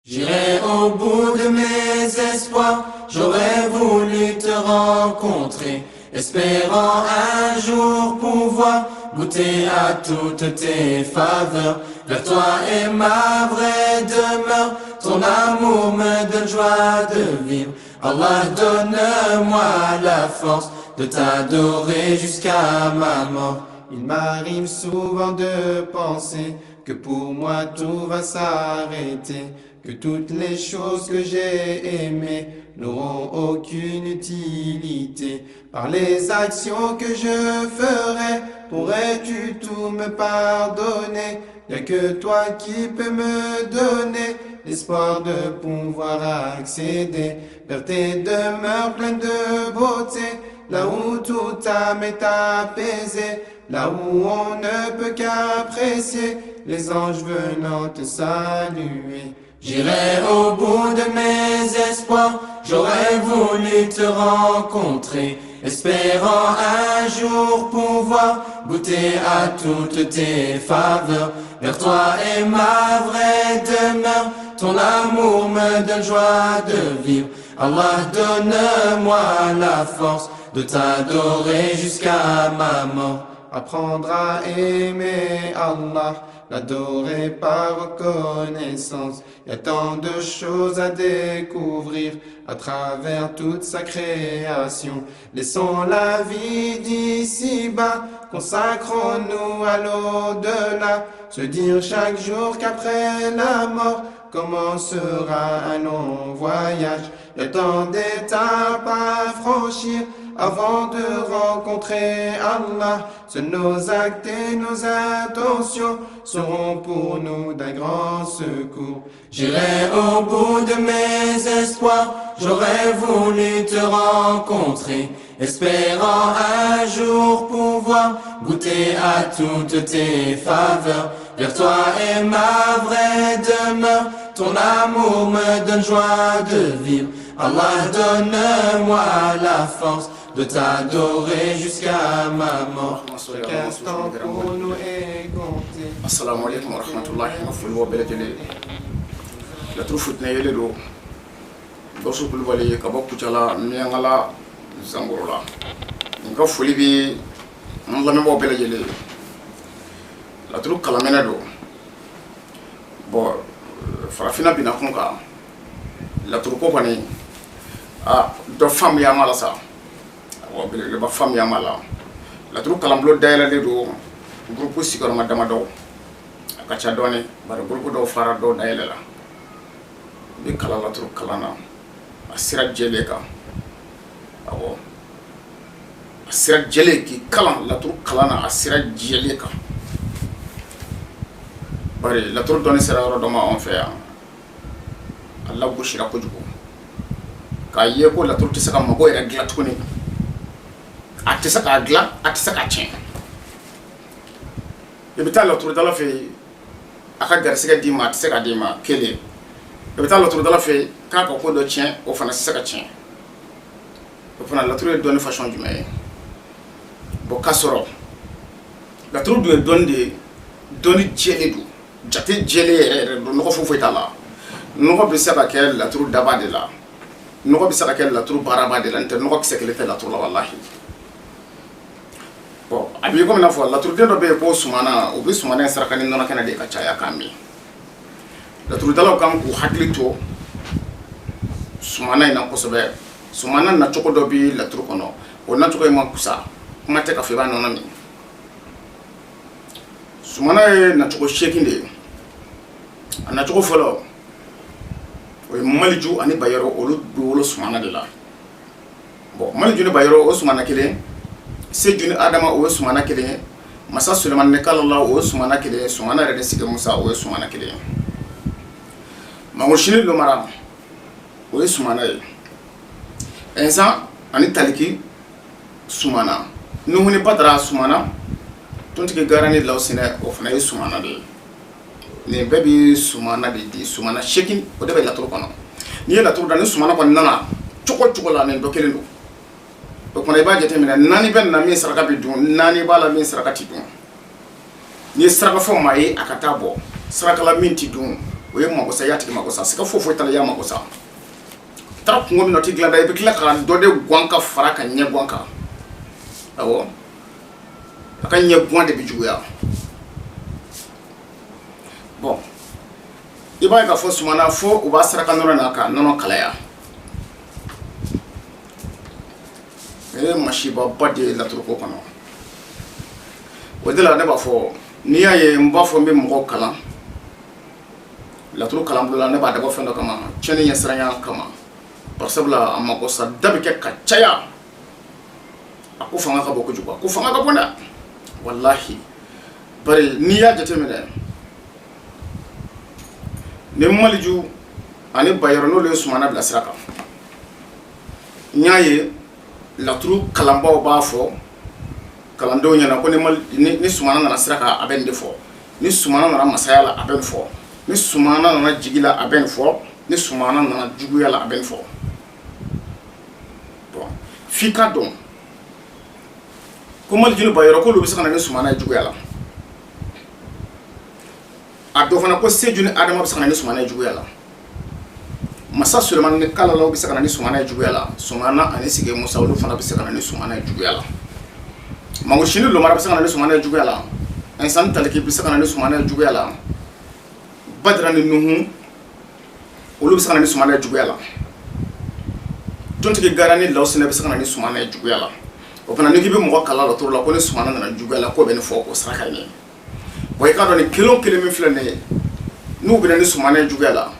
J'irai au bout de mes espoirs, j'aurais voulu te rencontrer, espérant un jour pouvoir goûter à toutes tes faveurs. Vers toi est ma vraie demeure, ton amour me donne joie de vivre. Allah, donne-moi la force de t'adorer jusqu'à ma mort. Il m'arrive souvent de penser que pour moi tout va s'arrêter, que toutes les choses que j'ai aimées n'auront aucune utilité. Par les actions que je ferai, pourrais-tu tout me pardonner? Y'a que toi qui peux me donner l'espoir de pouvoir accéder vers tes demeures pleines de beauté, là où tout âme est apaisée, là où on ne peut qu'apprécier les anges venant te saluer. J'irai au bout de mes espoirs, j'aurais voulu te rencontrer, espérant un jour pouvoir goûter à toutes tes faveurs. Vers toi est ma vraie demeure, ton amour me donne joie de vivre. Allah, donne-moi la force de t'adorer jusqu'à ma mort. Apprendre à aimer Allah, l'adorer par reconnaissance. Il y a tant de choses à découvrir à travers toute sa création. Laissons la vie d'ici-bas, consacrons-nous à l'au-delà. Se dire chaque jour qu'après la mort commencera un long voyage. Il y a tant d'étapes à franchir avant de rencontrer Allah. Seuls nos actes et nos intentions seront pour nous d'un grand secours. J'irai au bout de mes espoirs, j'aurais voulu te rencontrer, espérant un jour pouvoir goûter à toutes tes faveurs. Vers toi est ma vraie demeure, ton amour me donne joie de vivre. Allah, donne-moi la force de t'adorer jusqu'à ma mort. Chaque instant pour nous est compté. Assalamu alaikum wa rahmatullahi wa barakatuh. La troufout na yele do dosu kulbali ka bokku cala miangala zangorola nga foli bi on la mebo bele jele la trou kala mena do bo farafina bina kunka la trou ko bani do fam ya mala sa o bele le ba fam ya mala la trou kala blo dayla de do groupe sikor madama do ka cha doni bar groupe do fara do dayla la bi kala la trou kala na asira jele ka awo asira jele ki kala la trou kala na asira jele ka bari la trou doni sera ro do ma on fait Allah bushira ko jugo ka ye ko la trou tisaka mago era glat ko ni atisaka gla atisaka chen e bital la trou dala fe aka garsiga di ma atisaka di ma kele e bital la trou dala fe ka ko do chen o fana saka chen o fana la trou doni façon du mais bo kasoro la trou do donde doni jele du jate jele do no fo fetala no be saka ke la trou daba de la no be saka ke la trou baraba de la inter no ko sekele la trou la wallahi bon abi ko na fo la trou de do be ko sumana o be sumana saraka ni nona kana de ka chaya kami la trou dala kam ku haklito sumana ina ko sobe sumana na choko do bi la trou kono o na choko ma kusa kuma te ka fe ba nona mi sumana na choko shekinde ana choko folo o maliju ani bayero o lu sumana de la bon maliju ni bayero o sumana kele sejuni adama o sumana kele masa suleiman ne kala Allah o sumana kele sumana rede sige musa o sumana kele mamushini lo mara o sumana e ensa ani taliki sumana nuhuni badra sumana tontike garani lawsine o fana e sumana de ne bebi sumana de di sumana shekin o de be la tro kono ni la tro dani sumana kon nana choko la ne do kelendo o kona iba jete mina nani ben na mi saraka bi dun nani bala mi saraka ti dun ni saraka fo mai akata bo saraka la minti dun o ye mago sa ya tigi mago sa sika fo tala ya mago sa tara kungo min ti glanda e bikla ka do de gwanka fara ka nya gwanka awo aka nya gwan de bijuya bon iba ka fo sumana fo u ba sara ka na ka nono kalaya e mashiba bade la turko kono wadela ne ba fo ni ya ye mba fo mbe mo kala la turu kala mbula ne ba da ba fendo kama cheni ya sranya kama parsabla amma ko sa dabe ke ka chaya aku fanga ka boko juba ku fanga ka bonda wallahi bari ni ya jate me ne maliju ani bayro no le sumana bla sraka nyaaye la turu kalamba ba fo kalando nyana ko ni sumana na sraka aben de fo ni sumana na masaya la aben fo ni sumana na jigila aben fo ni sumana na juguya la aben fo bon fika don ko mal jinu bayro ko lu bisa kana ni sumana juguya la ado fana ko sejuni adama bisa kana ni sumana juguya la masa suleman ni kala law bisa kana ni sumana juguya la sumana ani sige musa lu fana bisa kana ni sumana juguya la mango shini lo mara bisa kana ni sumana juguya la insan talaki bisa kana ni sumana juguya la badra ni nuhu olu bisa kana ni sumana juguya la tonti ke garani law sene bisa kana ni sumana juguya la o fana ni gibe mo kala la to la ko ni sumana na juguya la ko be ni fo ko saraka ni boy ka do ni kilo min flane nu bi ni sumana juguya la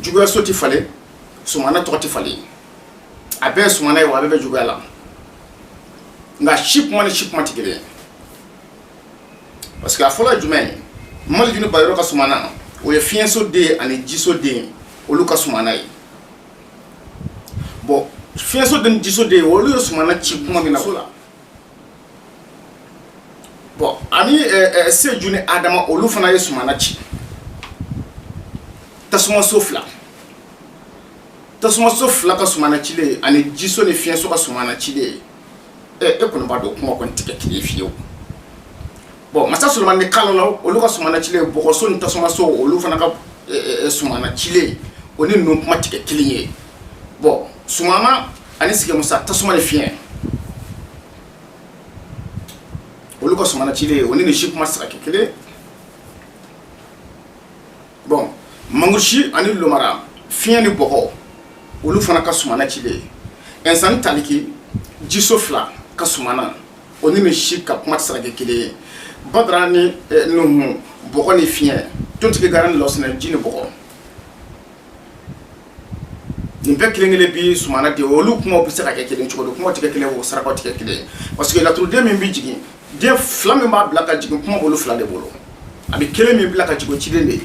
juguya soti fale sumana to ti fale abe sumana wa be juguya la nga shipment tigere parce que afola jumai mal junu bayro ka sumana o ye fienso de ani jiso de o lu ka sumana yi bon fienso de jiso de o lu sumana chipuma mina sola bon ani se juni adama o lu fana ye sumana chi tasuma sofla ka sumana chile ani jiso ne fienso ka sumana chile e kono ba do kuma kon tike kile fiyo bon masa sulman ni kalalo o lu ka sumana chile boko so nta suma so o lu fana ka sumana chile oni no kuma tike kile bon sumana ani sige musa tasuma le fien o lu ka sumana chile oni ni ship masra kile bon mangushi ani lomara fien ni boko o lu fana ka sumana chile insan taliki jisofla ka sumana oni ni ship ka kuma sra kile badrani nuhu boko ni fien tonti ke garan losna jini boko ni be kilengele bi sumana de olu kuma bi saka ke kelen choko kuma tike kelen wo saraka tike kelen parce que la tour de min bi jigi de flamme ma blaka jigi kuma olu fla de bolo abi kelen mi blaka jigi chidende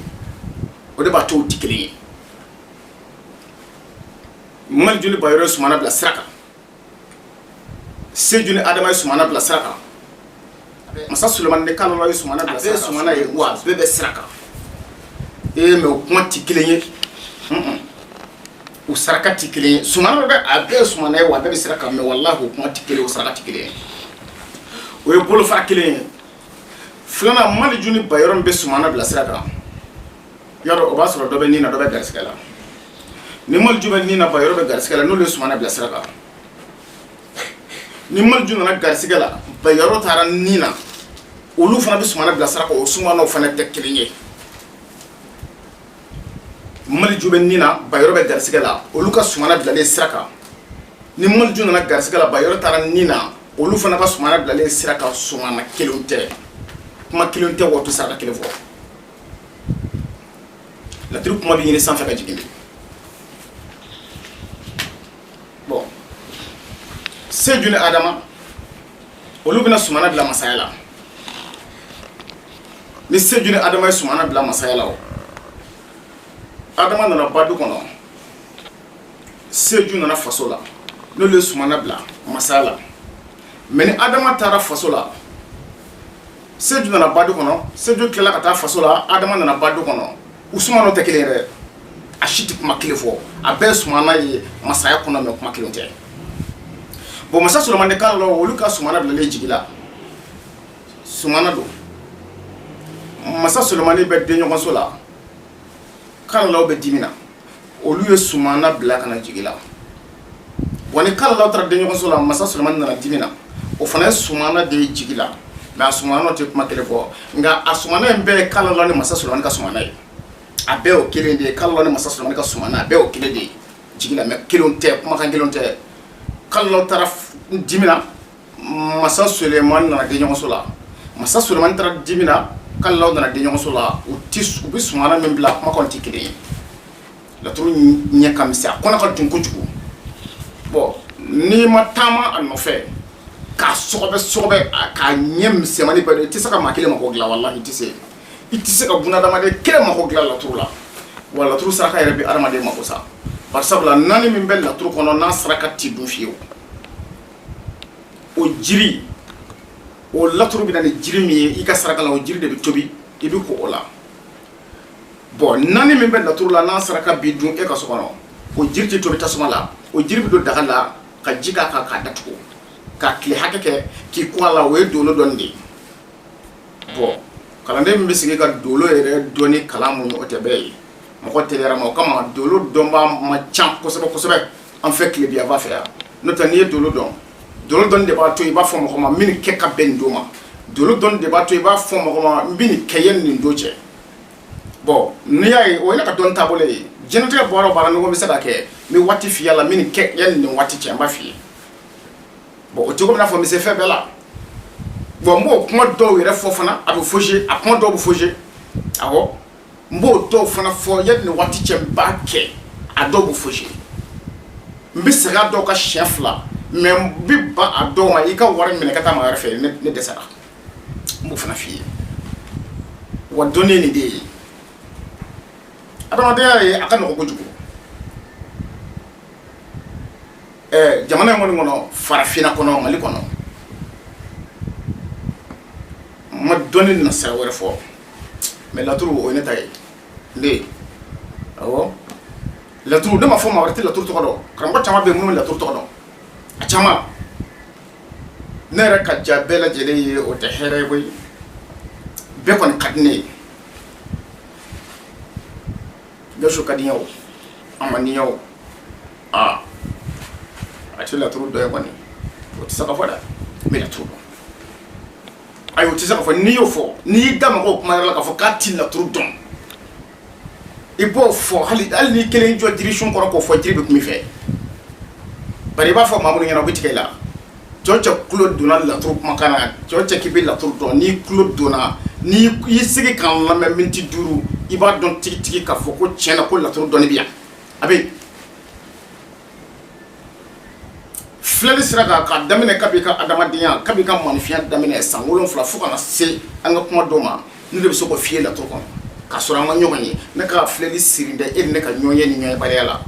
o de ba to tikelen mal juni bayro sumana bla saraka se juni adama sumana bla saraka masa suleman de kala la sumana bla saraka sumana ye wa bebe saraka e me kuma tikelen u saraka tikelen sumana da abe sumana ye wa bebe saraka me wallahi kuma tikelen u saraka tikelen o ye bolo fa kelen flana mal juni bayro be sumana bla saraka yaro o ba soro do be ni na do be garskala ni mal juma ni na bayro be garskala no le sumana bla saraka ni mal juna na garskala bayro taran ni na olu fana be sumana bla saraka o sumana fana tekkelinye mal jube ni na bayro be garskala olu ka sumana bla le saraka ni mal juna na garskala bayro taran ni na olu fana ka sumana bla le saraka sumana kelunte kuma kelunte wotu saraka kelefo la tribu kuma bi ni sans faire jigindi bon c'est juni adama olu bina sumana bila masayala ni c'est juni adama sumana bila masayala adama nana badu kono c'est juni nana fasola no le sumana bila masayala mais ni adama tara fasola c'est juni nana badu kono c'est juni kila kata fasola adama nana badu kono usumano tekelere ashiti kuma kilefo abe sumana ye masaya kono me kuma kilonte bon masa suleman de kala lo luka sumana bla le jigila sumana do masa suleman be de nyon sola kalalaw bɛ dimina olu ye sumana bila kana jigi la wa ni kalalaw taara den ɲɔgɔnso la masa Sulemani nana dimina o fana ye sumana de ye jigi la mais a sumana tɛ kuma kelen fɔ nka a sumana in bɛɛ ye kalalaw ni masa Sulemani ka sumana ye a bɛɛ y'o kelen de ye kalalaw ni masa Sulemani ka sumana a bɛɛ y'o kelen de ye jigi la mais kelenw tɛ kumakan kelenw tɛ kalalaw taara dimina masa Sulemani nana den ɲɔgɔnso la masa Sulemani taara dimina kalalaw nana den ɲɔgɔnso la u bɛ sumana min bila kumakanw tɛ kelen ye laturu ɲɛ ka misɛn a kɔnɔ ka dun kojugu bon n'i ma taama a nɔfɛ k'a sɔgɔbɛ k'a ɲɛ misɛnmani bɛɛ i tɛ se ka maa kelen mako dilan walahi i tɛ se ka bunadamaden kelen mako dilan laturu la wa laturu saraka yɛrɛ bɛ adamaden mako sa bari sabula naani min bɛ laturu kɔnɔ n'a saraka t'i dun fiyewu o jiri o laturu bɛ na ni jiri min ye i ka saraka la o jiri de bɛ tobi i bɛ ko o la bon naani min bɛ laturu la n'a saraka b'i dun e ka so kɔnɔ o jiri tɛ tobi tasuma la o jiri bɛ don daga la ka ji k'a kan k'a datugu ka tile hakɛ kɛ k'i kun a la o ye dolo dɔɔni de ye bon kalanden min bɛ sigi ka dolo yɛrɛ dɔɔni kalan mun o tɛ bɛɛ ye mɔgɔ teliyara ma o kama dolo dɔnba ma ca kosɛbɛ an fɛ tilebiyanfan fɛ yan n'o tɛ n'i ye dolo dɔn de b'a to i b'a fɔ mɔgɔ ma min kɛ ka bɛn nin don ma dolo dɔn de b'a to i b'a fɔ mɔgɔ ma n bɛ nin kɛ yanni nin don cɛ bon n'i y'a ye o ye ne ka dɔnni taabolo ye jɛnatigɛ baara o baara ɲɔgɔn bɛ se ka kɛ n bɛ waati f'i la min kɛ yanni nin waati cɛ n b'a f'i ye bon o cogo min na fɔ n bɛ se fɛn bɛɛ la bon n b'o kuma dɔw yɛrɛ fɔ fana a bɛ faussé a kuma dɔw bɛ faussé awɔ n b'o dɔw fana fɔ yanni nin waati cɛ n b'a kɛ a dɔw bɛ faussé n bɛ segin a dɔw ka siɲɛ 2 mais n bɛ ban a dɔw ma i ka wari minɛ ka taa maa wɛrɛ fɛ ne dɛsɛra n b'o fana f'i ye wa dɔnni ye nin de ye adamadenya ye a ka nɔgɔ kojugu jamana in kɔni kɔnɔ farafinna kɔnɔ Mali kɔnɔ n ma dɔnni na sira wɛrɛ fɔ mais laturu o ye ne ta ye ne awɔ laturu ne ma fɔ maa wɛrɛ tɛ laturu tɔgɔ dɔn karamɔgɔ caman bɛ yen minnu bɛ laturu tɔgɔ dɔn a caman ne yɛrɛ ka ja bɛɛ lajɛlen ye o tɛ hɛrɛ ye koyi bɛɛ kɔni ka di ne ye Gawusu ka di n ye o a man di n ye o a tɛ laturu dɔ ye kɔni o tɛ se ka fɔ dɛ n bɛ laturu dɔn ayi o tɛ se ka fɔ n'i y'o fɔ n'i y'i da mɔgɔw kuma yɛrɛ la k'a fɔ k'a tɛ laturu dɔn i b'o fɔ hali n'i kelen jɔ jiri sun kɔrɔ k'o fɔ jiri bɛ kun i fɛ bari i b'a fɔ maa minnu ɲɛna o bɛ tigɛ i la cɛ o cɛ tulo donna laturu kumakan na cɛ o cɛ k'i bɛ laturu dɔn n'i tulo donna n'i y'i sigi k'an lamɛn miniti 5 i b'a dɔn tigitigi k'a fɔ ko tiɲɛ na ko laturu dɔnni bɛ yan a bɛ yen filɛli sira kan k'a daminɛ kabi ka adamadenya kabi ka mɔgɔninfinya daminɛ san 7 fo kana se an ka kuma dɔw ma ne de bɛ se k'o f'i ye laturu kɔnɔ k'a sɔrɔ an ma ɲɔgɔn ye ne ka filɛli siri dɛ e ni ne ka ɲɔgɔn ye ni ɲɔgɔnbaliya la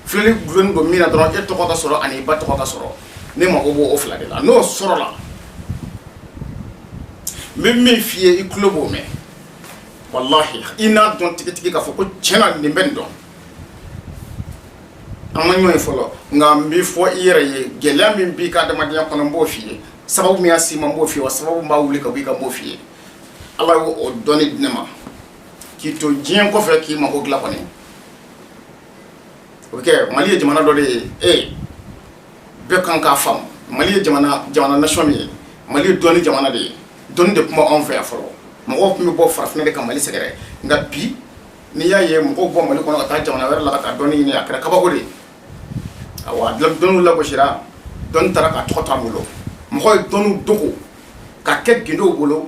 filɛli gulonnen don min na dɔrɔn e tɔgɔ ka sɔrɔ ani i ba tɔgɔ ka sɔrɔ ne mago b'o 2 de la n'o sɔrɔla n bɛ min f'i ye i tulo b'o mɛn wallahi i n'a dɔn tigitigi k'a fɔ ko tiɲɛ na nin bɛ nin dɔn an ma ɲɔgɔn ye fɔlɔ nka n bɛ fɔ i yɛrɛ ye gɛlɛya min b'i ka adamadenya kɔnɔ n b'o f'i ye sababu min y'a s'i ma n b'o f'i ye wa sababu min b'a wuli ka bɔ i ka n b'o f'i ye ala y'o o dɔnni di ne ma k'i to diɲɛ kɔfɛ k'i mago dilan kɔni o bɛ kɛ Mali ye jamana dɔ de ye bɛɛ kan k'a faamu Mali ye jamana nation min ye Mali ye dɔnni jamana de ye dɔnni de tun bɛ anw fɛ yan fɔlɔ mɔgɔw tun bɛ bɔ farafinna de ka Mali sɛgɛrɛ nka bi n'i y'a ye mɔgɔw bɔ Mali kɔnɔ ka taa jamana wɛrɛ la ka taa dɔnni ɲini a kɛra kabako de ye awɔ dɔnniw lagosira dɔnni taara ka tɔgɔ to a bolo mɔgɔw ye dɔnniw dogo ka kɛ gindow bolo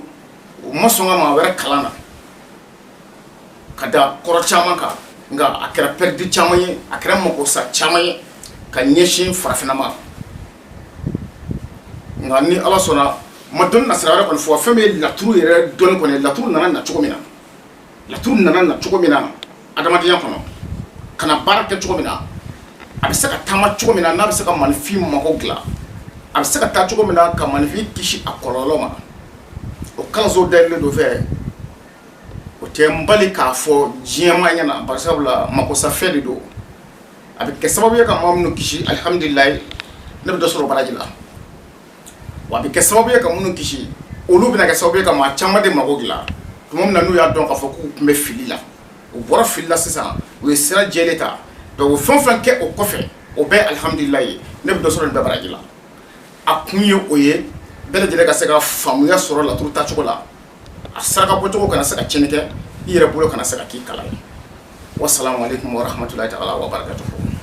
u ma sɔn ka maa wɛrɛ kalan na ka da kɔrɔ caman kan nka a kɛra pɛridi caman ye a kɛra magosa caman ye ka ɲɛsin farafinna ma nka ni ala sɔnna ma dɔnni na sira wɛrɛ kɔni fɔ fɛn min ye laturu yɛrɛ dɔnni kɔni laturu nana na cogo min na laturu nana na cogo min na adamadenya kɔnɔ ka na baara kɛ cogo min na a bɛ se ka taama cogo min na n'a bɛ se ka maninfin mago dilan a bɛ se ka taa cogo min na ka maninfin kisi a kɔlɔlɔ ma o kalanso dayɛlɛlen don fɛ o tɛ n bali k'a fɔ diɲɛma ɲɛna bari sabula magosafɛn de don a bɛ kɛ sababu ye ka maa minnu kisi alihamudulilayi ne bɛ dɔ sɔrɔ baraji la wa a bɛ kɛ sababu ye ka minnu kisi olu bɛna kɛ sababu ye ka maa caman de mago dilan tuma min na n'u y'a dɔn k'a fɔ k'u tun bɛ fili la u bɔra fili la sisan u ye sira jɛlen ta donc o fɛn o fɛn kɛ o kɔfɛ o bɛɛ alhamdulilayi ne bɛ dɔ sɔrɔ nin bɛɛ baraji la a kun ye o ye bɛɛ lajɛlen ka se ka faamuya sɔrɔ laturu tacogo la a saraka bɔcogo kana se ka tiɲɛni kɛ i yɛrɛ bolo kana se ka k'i kalan ye wasalaamu aleykum wa rahmatulahi taala wa barakatuhu